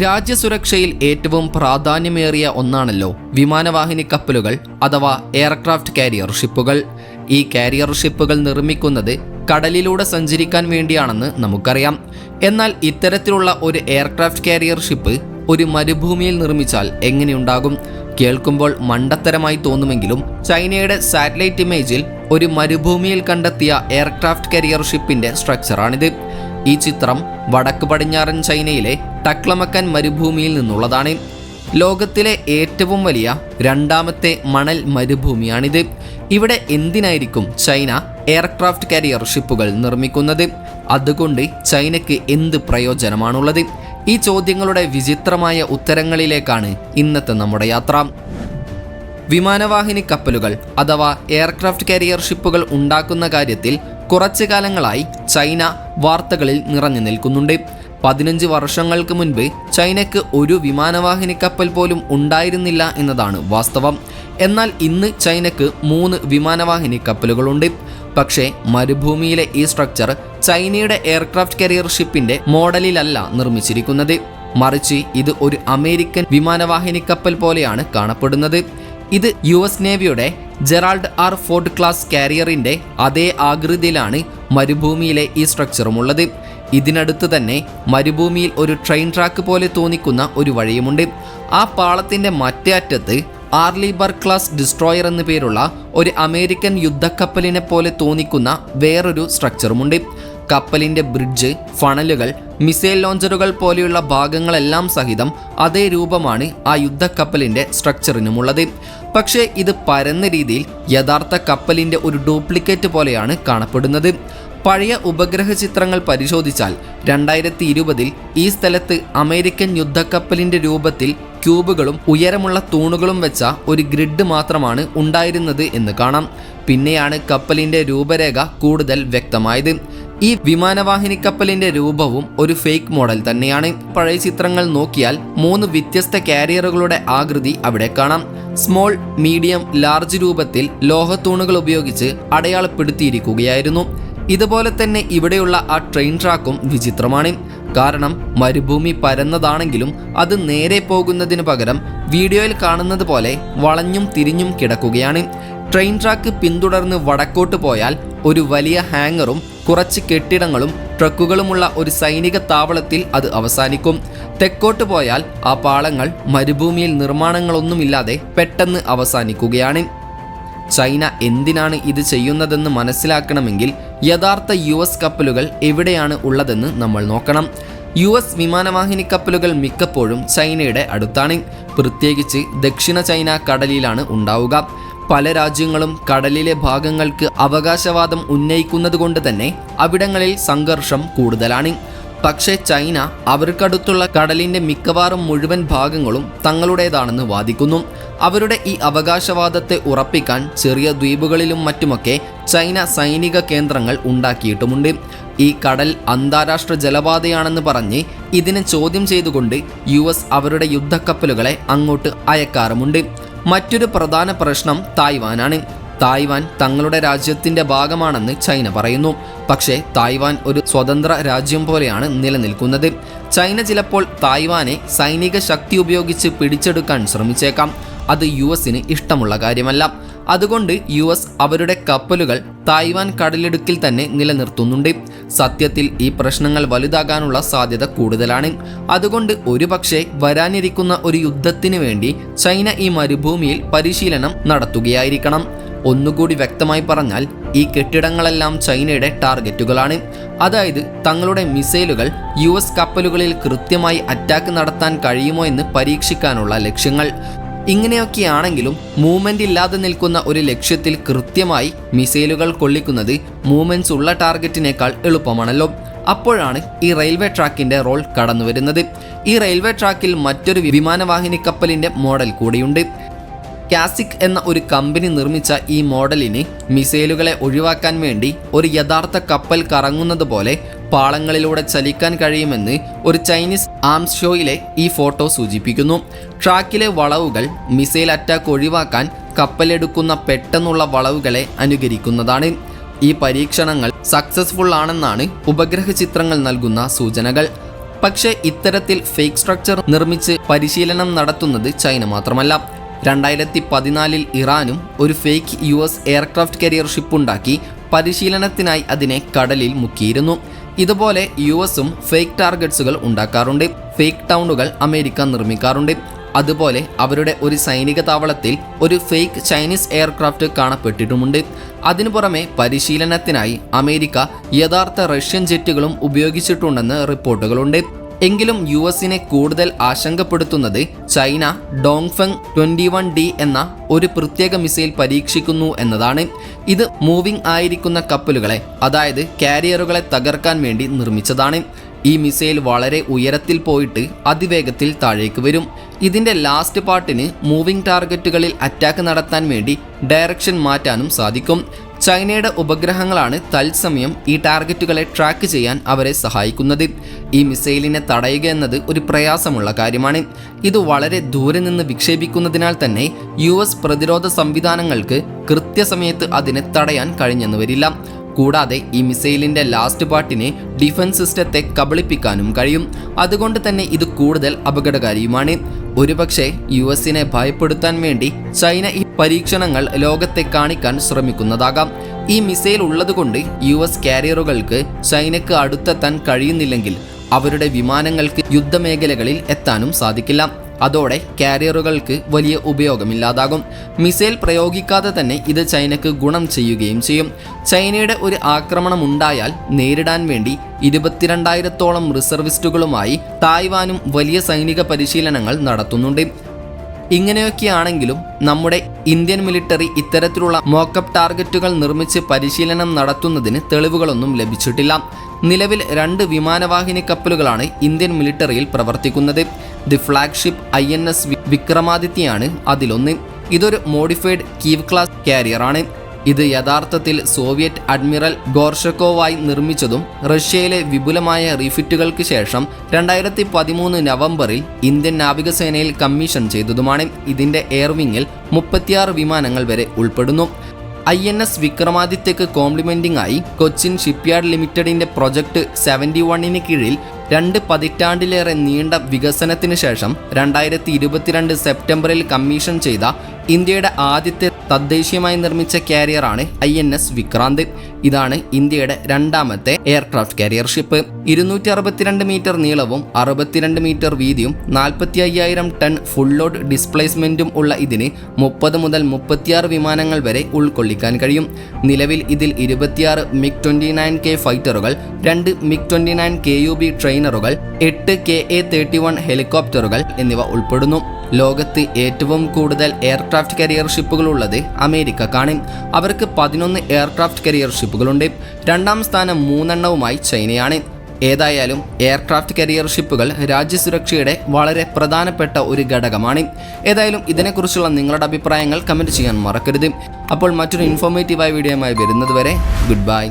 രാജ്യസുരക്ഷയിൽ ഏറ്റവും പ്രാധാന്യമേറിയ ഒന്നാണല്ലോ വിമാനവാഹിനി കപ്പലുകൾ അഥവാ എയർക്രാഫ്റ്റ് കാരിയർ ഷിപ്പുകൾ. ഈ കാരിയർ ഷിപ്പുകൾ നിർമ്മിക്കുന്നത് കടലിലൂടെ സഞ്ചരിക്കാൻ വേണ്ടിയാണെന്ന് നമുക്കറിയാം. എന്നാൽ ഇത്തരത്തിലുള്ള ഒരു എയർക്രാഫ്റ്റ് കാരിയർ ഷിപ്പ് ഒരു മരുഭൂമിയിൽ നിർമ്മിച്ചാൽ എങ്ങനെയുണ്ടാകും? കേൾക്കുമ്പോൾ മണ്ടത്തരമായി തോന്നുമെങ്കിലും ചൈനയുടെ സാറ്റലൈറ്റ് ഇമേജിൽ ഒരു മരുഭൂമിയിൽ കണ്ടെത്തിയ എയർക്രാഫ്റ്റ് കാരിയർ ഷിപ്പിന്റെ സ്ട്രക്ചറാണിത്. ഈ ചിത്രം വടക്ക് പടിഞ്ഞാറൻ ചൈനയിലെ ടക്ലമക്കൻ മരുഭൂമിയിൽ നിന്നുള്ളതാണ്. ലോകത്തിലെ ഏറ്റവും വലിയ രണ്ടാമത്തെ മണൽ മരുഭൂമിയാണിത്. ഇവിടെ എന്തിനായിരിക്കും ചൈന എയർക്രാഫ്റ്റ് കാരിയർ ഷിപ്പുകൾ നിർമ്മിക്കുന്നത്? അതുകൊണ്ട് ചൈനയ്ക്ക് എന്ത് പ്രയോജനമാണുള്ളത്? ഈ ചോദ്യങ്ങളുടെ വിചിത്രമായ ഉത്തരങ്ങളിലേക്കാണ് ഇന്നത്തെ നമ്മുടെ യാത്ര. വിമാനവാഹിനി കപ്പലുകൾ അഥവാ എയർക്രാഫ്റ്റ് കാരിയർ ഷിപ്പുകൾ ഉണ്ടാക്കുന്ന കാര്യത്തിൽ കുറച്ചു കാലങ്ങളായി ചൈന വാർത്തകളിൽ നിറഞ്ഞു നിൽക്കുന്നുണ്ട്. 15 വർഷങ്ങൾക്ക് മുൻപ് ചൈനയ്ക്ക് ഒരു വിമാനവാഹിനി കപ്പൽ പോലും ഉണ്ടായിരുന്നില്ല എന്നതാണ് വാസ്തവം. എന്നാൽ ഇന്ന് ചൈനയ്ക്ക് 3 വിമാനവാഹിനി കപ്പലുകളുണ്ട്. പക്ഷേ മരുഭൂമിയിലെ ഈ സ്ട്രക്ചർ ചൈനയുടെ എയർക്രാഫ്റ്റ് കാരിയർ ഷിപ്പിന്റെ മോഡലിലല്ല നിർമ്മിച്ചിരിക്കുന്നത്. മറിച്ച് ഇത് ഒരു അമേരിക്കൻ വിമാനവാഹിനി കപ്പൽ പോലെയാണ് കാണപ്പെടുന്നത്. ഇത് US നേവിയുടെ ജെറാൾഡ് ആർ ഫോർഡ് ക്ലാസ് കാരിയറിന്റെ അതേ ആകൃതിയിലാണ് മരുഭൂമിയിലെ ഈ സ്ട്രക്ചറുമുള്ളത്. ഇതിനടുത്ത് തന്നെ മരുഭൂമിയിൽ ഒരു ട്രെയിൻ ട്രാക്ക് പോലെ തോന്നിക്കുന്ന ഒരു വഴിയുമുണ്ട്. ആ പാളത്തിന്റെ മറ്റേ അറ്റത്ത് ആർലിബർ ക്ലാസ് ഡിസ്ട്രോയർ എന്നു പേരുള്ള ഒരു അമേരിക്കൻ യുദ്ധക്കപ്പലിനെ പോലെ തോന്നിക്കുന്ന വേറൊരു സ്ട്രക്ചറുമുണ്ട്. കപ്പലിന്റെ ബ്രിഡ്ജ്, ഫണലുകൾ, മിസൈൽ ലോഞ്ചറുകൾ പോലെയുള്ള ഭാഗങ്ങളെല്ലാം സഹിതം അതേ രൂപമാണ് ആ യുദ്ധക്കപ്പലിന്റെ സ്ട്രക്ചറിനുമുള്ളത്. പക്ഷേ ഇത് പരന്ന രീതിയിൽ യഥാർത്ഥ കപ്പലിന്റെ ഒരു ഡ്യൂപ്ലിക്കേറ്റ് പോലെയാണ് കാണപ്പെടുന്നത്. പഴയ ഉപഗ്രഹ ചിത്രങ്ങൾ പരിശോധിച്ചാൽ 2020 ഈ സ്ഥലത്ത് അമേരിക്കൻ യുദ്ധക്കപ്പലിന്റെ രൂപത്തിൽ ക്യൂബുകളും ഉയരമുള്ള തൂണുകളും വെച്ച ഒരു ഗ്രിഡ് മാത്രമാണ് ഉണ്ടായിരുന്നത് എന്ന് കാണാം. പിന്നെയാണ് കപ്പലിന്റെ രൂപരേഖ കൂടുതൽ വ്യക്തമായത്. ഈ വിമാനവാഹിനി കപ്പലിന്റെ രൂപവും ഒരു ഫേക്ക് മോഡൽ തന്നെയാണ്. പഴയ ചിത്രങ്ങൾ നോക്കിയാൽ 3 വ്യത്യസ്ത കാരിയറുകളുടെ ആകൃതി അവിടെ കാണാം. സ്മോൾ, മീഡിയം, ലാർജ് രൂപത്തിൽ ലോഹത്തൂണുകൾ ഉപയോഗിച്ച് അടയാളപ്പെടുത്തിയിരിക്കുകയായിരുന്നു. ഇതുപോലെ തന്നെ ഇവിടെയുള്ള ആ ട്രെയിൻ ട്രാക്കും വിചിത്രമാണ്. കാരണം മരുഭൂമി പരന്നതാണെങ്കിലും അത് നേരെ പോകുന്നതിന് പകരം വീഡിയോയിൽ കാണുന്നത് പോലെ വളഞ്ഞും തിരിഞ്ഞും കിടക്കുകയാണ്. ട്രെയിൻ ട്രാക്ക് പിന്തുടർന്ന് വടക്കോട്ട് പോയാൽ ഒരു വലിയ ഹാങ്ങറും കുറച്ച് കെട്ടിടങ്ങളും ട്രക്കുകളുമുള്ള ഒരു സൈനിക താവളത്തിൽ അത് അവസാനിക്കും. തെക്കോട്ട് പോയാൽ ആ പാളങ്ങൾ മരുഭൂമിയിൽ നിർമ്മാണങ്ങളൊന്നുമില്ലാതെ പെട്ടെന്ന് അവസാനിക്കുകയാണ്. ചൈന എന്തിനാണ് ഇത് ചെയ്യുന്നതെന്ന് മനസ്സിലാക്കണമെങ്കിൽ യഥാർത്ഥ US കപ്പലുകൾ എവിടെയാണ് ഉള്ളതെന്ന് നമ്മൾ നോക്കണം. US വിമാനവാഹിനി കപ്പലുകൾ മിക്കപ്പോഴും ചൈനയുടെ അടുത്താണ്. പ്രത്യേകിച്ച് ദക്ഷിണ ചൈന കടലിലാണ് ഉണ്ടാവുക. പല രാജ്യങ്ങളും കടലിലെ ഭാഗങ്ങൾക്ക് അവകാശവാദം ഉന്നയിക്കുന്നത് കൊണ്ട് തന്നെ അവിടങ്ങളിൽ സംഘർഷം കൂടുതലാണ്. പക്ഷേ ചൈന അവർക്കടുത്തുള്ള കടലിന്റെ മിക്കവാറും മുഴുവൻ ഭാഗങ്ങളും തങ്ങളുടേതാണെന്ന് വാദിക്കുന്നു. അവരുടെ ഈ അവകാശവാദത്തെ ഉറപ്പിക്കാൻ ചെറിയ ദ്വീപുകളിലും മറ്റുമൊക്കെ ചൈന സൈനിക കേന്ദ്രങ്ങൾ ഉണ്ടാക്കിയിട്ടുമുണ്ട്. ഈ കടൽ അന്താരാഷ്ട്ര ജലപാതയാണെന്ന് പറഞ്ഞ് ഇതിനെ ചോദ്യം ചെയ്തുകൊണ്ട് US അവരുടെ യുദ്ധക്കപ്പലുകളെ അങ്ങോട്ട് അയക്കാറുമുണ്ട്. മറ്റൊരു പ്രധാന പ്രശ്നം തായ്വാനാണ്. തായ്വാൻ തങ്ങളുടെ രാജ്യത്തിന്റെ ഭാഗമാണെന്ന് ചൈന പറയുന്നു. പക്ഷേ തായ്വാൻ ഒരു സ്വതന്ത്ര രാജ്യം പോലെയാണ് നിലനിൽക്കുന്നത്. ചൈന ചിലപ്പോൾ തായ്വാനെ സൈനിക ശക്തി ഉപയോഗിച്ച് പിടിച്ചെടുക്കാൻ ശ്രമിച്ചേക്കാം. അത് US-ന് ഇഷ്ടമുള്ള കാര്യമല്ല. അതുകൊണ്ട് US അവരുടെ കപ്പലുകൾ തായ്വാൻ കടലിടുക്കിൽ തന്നെ നിലനിർത്തുന്നുണ്ട്. സത്യത്തിൽ ഈ പ്രശ്നങ്ങൾ വലുതാകാനുള്ള സാധ്യത കൂടുതലാണ്. അതുകൊണ്ട് ഒരുപക്ഷെ വരാനിരിക്കുന്ന ഒരു യുദ്ധത്തിന് വേണ്ടി ചൈന ഈ മരുഭൂമിയിൽ പരിശീലനം നടത്തുകയായിരിക്കണം. ഒന്നുകൂടി വ്യക്തമായി പറഞ്ഞാൽ ഈ കെട്ടിടങ്ങളെല്ലാം ചൈനയുടെ ടാർഗറ്റുകളാണ്. അതായത് തങ്ങളുടെ മിസൈലുകൾ US കപ്പലുകളിൽ കൃത്യമായി അറ്റാക്ക് നടത്താൻ കഴിയുമോ എന്ന് പരീക്ഷിക്കാനുള്ള ലക്ഷ്യങ്ങൾ. ഇങ്ങനെയൊക്കെയാണെങ്കിലും മൂവ്മെന്റ് ഇല്ലാതെ നിൽക്കുന്ന ഒരു ലക്ഷ്യത്തിൽ കൃത്യമായി മിസൈലുകൾ കൊള്ളിക്കുന്നത് മൂവ്മെന്റ്സ് ഉള്ള ടാർഗറ്റിനേക്കാൾ എളുപ്പമാണല്ലോ. അപ്പോഴാണ് ഈ റെയിൽവേ ട്രാക്കിന്റെ റോൾ കടന്നു വരുന്നത്. ഈ റെയിൽവേ ട്രാക്കിൽ മറ്റൊരു വിമാനവാഹിനി കപ്പലിന്റെ മോഡൽ കൂടിയുണ്ട്. കാസിക് എന്ന ഒരു കമ്പനി നിർമ്മിച്ച ഈ മോഡലിന് മിസൈലുകളെ ഒഴിവാക്കാൻ വേണ്ടി ഒരു യഥാർത്ഥ കപ്പൽ കറങ്ങുന്നത് പോലെ പാളങ്ങളിലൂടെ ചലിക്കാൻ കഴിയുമെന്ന് ഒരു ചൈനീസ് ആംസ് ഷോയിലെ ഈ ഫോട്ടോ സൂചിപ്പിക്കുന്നു. ട്രാക്കിലെ വളവുകൾ മിസൈൽ അറ്റാക്ക് ഒഴിവാക്കാൻ കപ്പലെടുക്കുന്ന പെട്ടെന്നുള്ള വളവുകളെ അനുകരിക്കുന്നതാണ്. ഈ പരീക്ഷണങ്ങൾ സക്സസ്ഫുൾ ആണെന്നാണ് ഉപഗ്രഹ ചിത്രങ്ങൾ നൽകുന്ന സൂചനകൾ. പക്ഷേ ഇത്തരത്തിൽ ഫേക്ക് സ്ട്രക്ചർ നിർമ്മിച്ച് പരിശീലനം നടത്തുന്നത് ചൈന മാത്രമല്ല. 2014 ഇറാനും ഒരു fake US aircraft carrier ship ഉണ്ടാക്കി പരിശീലനത്തിനായി അതിനെ കടലിൽ മുക്കിയിരുന്നു. ഇതുപോലെ USഉം ഫേക്ക് ടാർഗറ്റ്സുകൾ ഉണ്ടാക്കാറുണ്ട്. ഫേക്ക് ടൗണുകൾ അമേരിക്ക നിർമ്മിക്കാറുണ്ട്. അതുപോലെ അവരുടെ ഒരു സൈനിക താവളത്തിൽ ഒരു ഫേക്ക് ചൈനീസ് എയർക്രാഫ്റ്റ് കാണപ്പെട്ടിട്ടുമുണ്ട്. അതിനു പുറമെ പരിശീലനത്തിനായി അമേരിക്ക യഥാർത്ഥ റഷ്യൻ ജെറ്റുകളും ഉപയോഗിച്ചിട്ടുണ്ടെന്ന് റിപ്പോർട്ടുകളുണ്ട്. എങ്കിലും USനെ കൂടുതൽ ആശങ്കപ്പെടുത്തുന്നത് ചൈന ഡോങ്ഫെങ് 21D എന്ന ഒരു പ്രത്യേക മിസൈൽ പരീക്ഷിക്കുന്നു എന്നതാണ്. ഇത് മൂവിംഗ് ആയിരിക്കുന്ന കപ്പലുകളെ, അതായത് കാരിയറുകളെ തകർക്കാൻ വേണ്ടി നിർമ്മിച്ചതാണ്. ഈ മിസൈൽ വളരെ ഉയരത്തിൽ പോയിട്ട് അതിവേഗത്തിൽ താഴേക്ക് വരും. ഇതിൻ്റെ ലാസ്റ്റ് പാർട്ടിന് മൂവിംഗ് ടാർഗറ്റുകളിൽ അറ്റാക്ക് നടത്താൻ വേണ്ടി ഡയറക്ഷൻ മാറ്റാനും സാധിക്കും. ചൈനയുടെ ഉപഗ്രഹങ്ങളാണ് തത്സമയം ഈ ടാർഗറ്റുകളെ ട്രാക്ക് ചെയ്യാൻ അവരെ സഹായിക്കുന്നത്. ഈ മിസൈലിനെ തടയുക എന്നത് ഒരു പ്രയാസമുള്ള കാര്യമാണ്. ഇത് വളരെ ദൂരെ നിന്ന് വിക്ഷേപിക്കുന്നതിനാൽ തന്നെ US പ്രതിരോധ സംവിധാനങ്ങൾക്ക് കൃത്യസമയത്ത് അതിനെ തടയാൻ കഴിഞ്ഞെന്ന് വരില്ല. കൂടാതെ ഈ മിസൈലിൻ്റെ ലാസ്റ്റ് പാർട്ടിനെ ഡിഫൻസ് സിസ്റ്റത്തെ കബളിപ്പിക്കാനും കഴിയും. അതുകൊണ്ട് തന്നെ ഇത് കൂടുതൽ അപകടകാരിയുമാണ്. ഒരുപക്ഷെ USനെ ഭയപ്പെടുത്താൻ വേണ്ടി ചൈന ഈ പരീക്ഷണങ്ങൾ ലോകത്തെ കാണിക്കാൻ ശ്രമിക്കുന്നതാകാം. ഈ മിസൈൽ ഉള്ളതുകൊണ്ട് US കാരിയറുകൾക്ക് ചൈനയ്ക്ക് അടുത്തെത്താൻ കഴിയുന്നില്ലെങ്കിൽ അവരുടെ വിമാനങ്ങൾക്ക് യുദ്ധമേഖലകളിൽ എത്താനും സാധിക്കില്ല. അതോടെ കാരിയറുകൾക്ക് വലിയ ഉപയോഗമില്ലാതാകും. മിസൈൽ പ്രയോഗിക്കാതെ തന്നെ ഇത് ചൈനയ്ക്ക് ഗുണം ചെയ്യുകയും ചെയ്യും. ചൈനയുടെ ഒരു ആക്രമണം ഉണ്ടായാൽ നേരിടാൻ വേണ്ടി 22,000-ഓളം റിസർവിസ്റ്റുകളുമായി തായ്വാനും വലിയ സൈനിക പരിശീലനങ്ങൾ നടത്തുന്നുണ്ട്. ഇങ്ങനെയൊക്കെയാണെങ്കിലും നമ്മുടെ ഇന്ത്യൻ മിലിറ്ററി ഇത്തരത്തിലുള്ള മോക്കപ്പ് ടാർഗറ്റുകൾ നിർമ്മിച്ച് പരിശീലനം നടത്തുന്നതിന് തെളിവുകളൊന്നും ലഭിച്ചിട്ടില്ല. നിലവിൽ 2 വിമാനവാഹിനി കപ്പലുകളാണ് ഇന്ത്യൻ മിലിറ്ററിയിൽ പ്രവർത്തിക്കുന്നത്. ദി ഫ്ലാഗ്ഷിപ്പ് INS വിക്രമാദിത്യയാണ് അതിലൊന്ന്. ഇതൊരു മോഡിഫൈഡ് കീവ് ക്ലാസ് കാരിയറാണ്. ഇത് യഥാർത്ഥത്തിൽ സോവിയറ്റ് അഡ്മിറൽ ഗോർഷക്കോവായി നിർമ്മിച്ചതും റഷ്യയിലെ വിപുലമായ റീഫിറ്റുകൾക്ക് ശേഷം 2013 നവംബറിൽ ഇന്ത്യൻ നാവികസേനയിൽ കമ്മീഷൻ ചെയ്തതുമാണ്. ഇതിൻ്റെ എയർവിങ്ങിൽ 36 വിമാനങ്ങൾ വരെ ഉൾപ്പെടുന്നു. INS വിക്രമാദിത്യക്ക് കോംപ്ലിമെന്റിംഗ് ആയി കൊച്ചിൻ ഷിപ്പ്യാർഡ് ലിമിറ്റഡിന്റെ പ്രൊജക്ട് 71 കീഴിൽ 2 പതിറ്റാണ്ടിലേറെ നീണ്ട വികസനത്തിന് ശേഷം 2022 സെപ്റ്റംബറിൽ കമ്മീഷൻ ചെയ്ത ഇന്ത്യയുടെ ആദ്യത്തെ തദ്ദേശീയമായി നിർമ്മിച്ച കാരിയറാണ് INS വിക്രാന്ത്. ഇതാണ് ഇന്ത്യയുടെ 2ാമത്തെ എയർക്രാഫ്റ്റ് കാരിയർ ഷിപ്പ്. 262 മീറ്റർ നീളവും 62 മീറ്റർ വീതിയും 45,000 ടൺ ഫുൾ ലോഡ് ഡിസ്പ്ലേസ്മെന്റും ഉള്ള ഇതിന് 30 മുതൽ 36 വിമാനങ്ങൾ വരെ ഉൾക്കൊള്ളിക്കാൻ കഴിയും. നിലവിൽ ഇതിൽ 26 MiG-29K ഫൈറ്ററുകൾ, 2 MiG-29 KUB ട്രെയിനറുകൾ, 8 KA-31 ഹെലികോപ്റ്ററുകൾ എന്നിവ ഉൾപ്പെടുന്നു. ലോകത്ത് ഏറ്റവും കൂടുതൽ എയർക്രാഫ്റ്റ് കാരിയർ ഷിപ്പുകൾ ഉള്ളത് അമേരിക്കക്കാണ്. അവർക്ക് 11 എയർക്രാഫ്റ്റ് കാരിയർ ഷിപ്പുകളുണ്ട്. 2ാം സ്ഥാനം 3 ചൈനയാണ്. ഏതായാലും എയർക്രാഫ്റ്റ് കാരിയർ ഷിപ്പുകൾ രാജ്യസുരക്ഷയുടെ വളരെ പ്രധാനപ്പെട്ട ഒരു ഘടകമാണ്. ഏതായാലും ഇതിനെക്കുറിച്ചുള്ള നിങ്ങളുടെ അഭിപ്രായങ്ങൾ കമൻറ്റ് ചെയ്യാൻ മറക്കരുത്. അപ്പോൾ മറ്റൊരു ഇൻഫോർമേറ്റീവായ വീഡിയോയുമായി വരുന്നത് വരെ ഗുഡ് ബൈ.